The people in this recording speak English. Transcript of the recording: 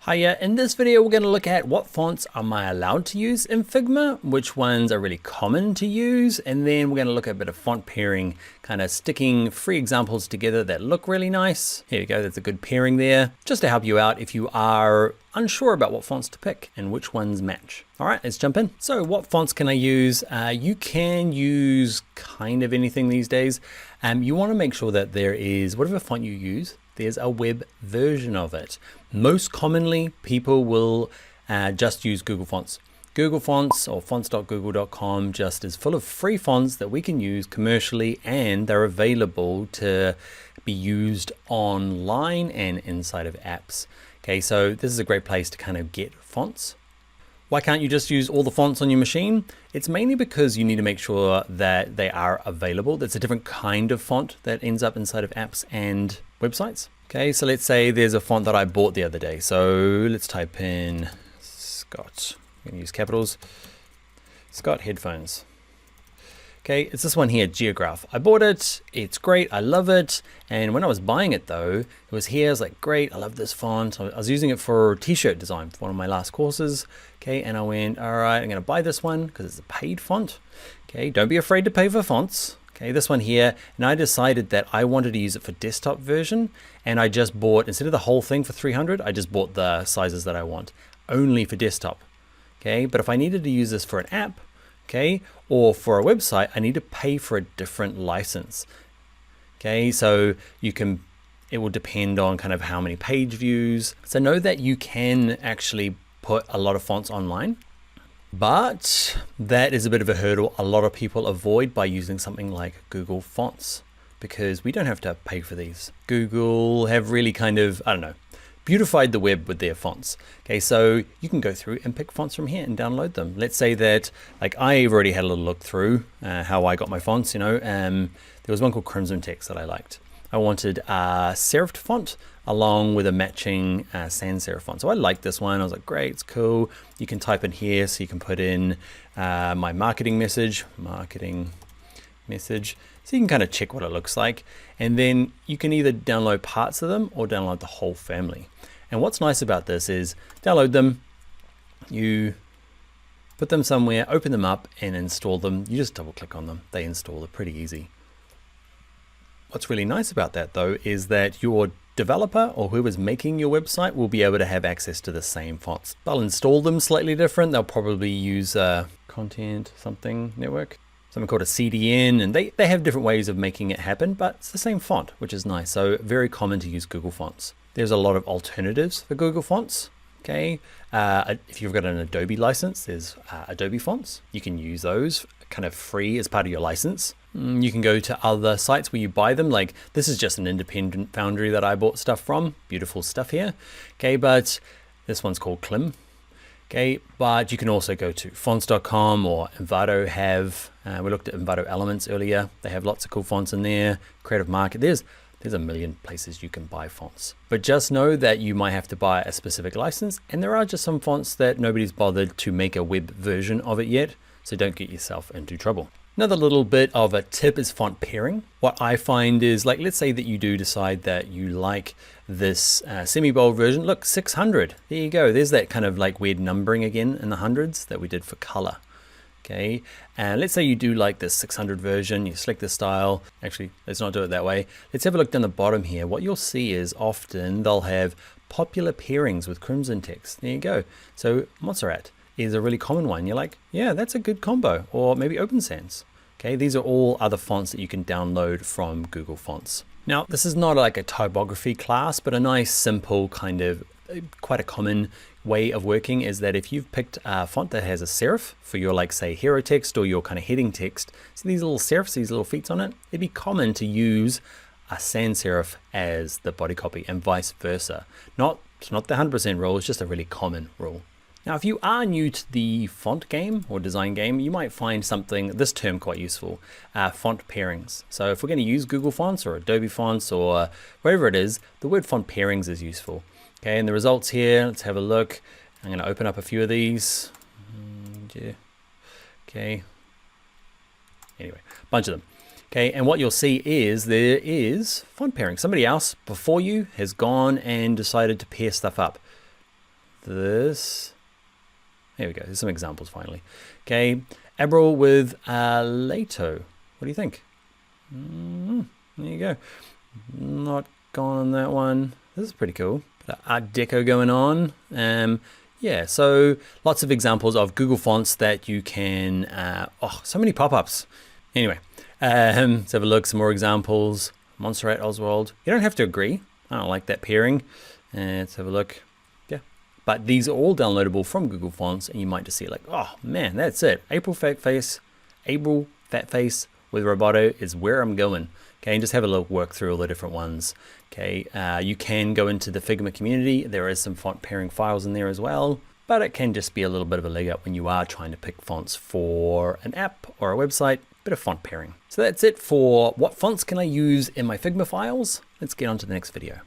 Hiya, in this video we're going to look at what fonts am I allowed to use in Figma, which ones are really common to use, and then we're going to look at a bit of font pairing, kind of sticking three examples together that look really nice. Here we go, that's a good pairing there, just to help you out if you are unsure about what fonts to pick and which ones match. All right, let's jump in. So what fonts can I use? You can use kind of anything these days. You want to make sure that there is, whatever font you use, there's a web version of it. Most commonly, people will just use Google Fonts. Google Fonts or fonts.google.com just is full of free fonts that we can use commercially, and they're available to be used online and inside of apps. Okay, so this is a great place to kind of get fonts. Why can't you just use all the fonts on your machine? It's mainly because you need to make sure that they are available. That's a different kind of font that ends up inside of apps and websites. Okay, so let's say there's a font that I bought the other day. So let's type in Scott. I'm going to use capitals. Scott headphones. Okay, it's this one here, Geograph. I bought it, it's great, I love it. And when I was buying it though, it was here, I was like, great, I love this font. I was using it for t-shirt design for one of my last courses. Okay, and I went, all right, I'm gonna buy this one because it's a paid font. Okay, don't be afraid to pay for fonts. Okay, this one here, and I decided that I wanted to use it for desktop version, and I just bought, instead of the whole thing for 300, I just bought the sizes that I want, only for desktop. Okay, but if I needed to use this for an app, okay, or for a website, I need to pay for a different license. Okay, so it will depend on kind of how many page views. So know that you can actually put a lot of fonts online, but that is a bit of a hurdle a lot of people avoid by using something like Google Fonts, because we don't have to pay for these. Google have really kind of, I don't know, beautified the web with their fonts. Okay, so you can go through and pick fonts from here and download them. Let's say that, like, I've already had a little look through how I got my fonts, you know. There was one called Crimson Text that I liked. I wanted a serif font along with a matching sans serif font. So I liked this one. I was like, great, it's cool. You can type in here, so you can put in my marketing message. So you can kind of check what it looks like. And then you can either download parts of them or download the whole family. And what's nice about this is download them, you put them somewhere, open them up and install them. You just double click on them. They install. They're pretty easy. What's really nice about that though is that your developer or whoever's making your website will be able to have access to the same fonts. They'll install them slightly different. They'll probably use content something network, something called a CDN, and they have different ways of making it happen, but it's the same font, which is nice. So very common to use Google Fonts. There's a lot of alternatives for Google Fonts. Okay, if you've got an Adobe license, there's Adobe Fonts. You can use those kind of free as part of your license. You can go to other sites where you buy them. Like, this is just an independent foundry that I bought stuff from. Beautiful stuff here. Okay, but this one's called Klim. Okay, but you can also go to fonts.com or Envato have, we looked at Envato Elements earlier. They have lots of cool fonts in there. Creative Market, there's a million places you can buy fonts. But just know that you might have to buy a specific license, and there are just some fonts that nobody's bothered to make a web version of it yet, so don't get yourself into trouble. Another little bit of a tip is font pairing. What I find is, like, let's say that you do decide that you like this semi-bold version. Look, 600, there you go. There's that kind of like weird numbering again in the hundreds that we did for color. Okay, and let's say you do like this 600 version, you select the style. Actually, let's not do it that way. Let's have a look down the bottom here. What you'll see is often they'll have popular pairings with Crimson Text. There you go. So Montserrat is a really common one. You're like, yeah, that's a good combo. Or maybe Open Sans. Okay, these are all other fonts that you can download from Google Fonts. Now, this is not like a typography class, but a nice, simple kind of, quite a common way of working is that if you've picked a font that has a serif for your, like, say, hero text or your kind of heading text, so these little serifs, these little feet on it, it'd be common to use a sans serif as the body copy and vice versa. It's not the 100% rule, it's just a really common rule. Now, if you are new to the font game or design game, you might find this term quite useful, font pairings. So if we're going to use Google Fonts or Adobe Fonts or whatever it is, the word font pairings is useful. Okay, and the results here, let's have a look. I'm going to open up a few of these. Yeah. Okay. Anyway, a bunch of them. Okay, and what you'll see is there is font pairing. Somebody else before you has gone and decided to pair stuff up. this. There we go. There's some examples finally. Okay, Abril with Lato. What do you think? There you go. Not gone on that one. This is pretty cool. Art Deco going on. Yeah, so lots of examples of Google fonts that you can, so many pop-ups. Anyway, let's have a look, some more examples. Montserrat Oswald. You don't have to agree. I don't like that pairing. Let's have a look. Yeah, but these are all downloadable from Google Fonts, and you might just see like, oh man, that's it. April Fat Face with Roboto is where I'm going. Okay, and just have a look, work through all the different ones. Okay, you can go into the Figma community. There is some font pairing files in there as well, but it can just be a little bit of a leg up when you are trying to pick fonts for an app or a website. Bit of font pairing. So that's it for what fonts can I use in my Figma files. Let's get on to the next video.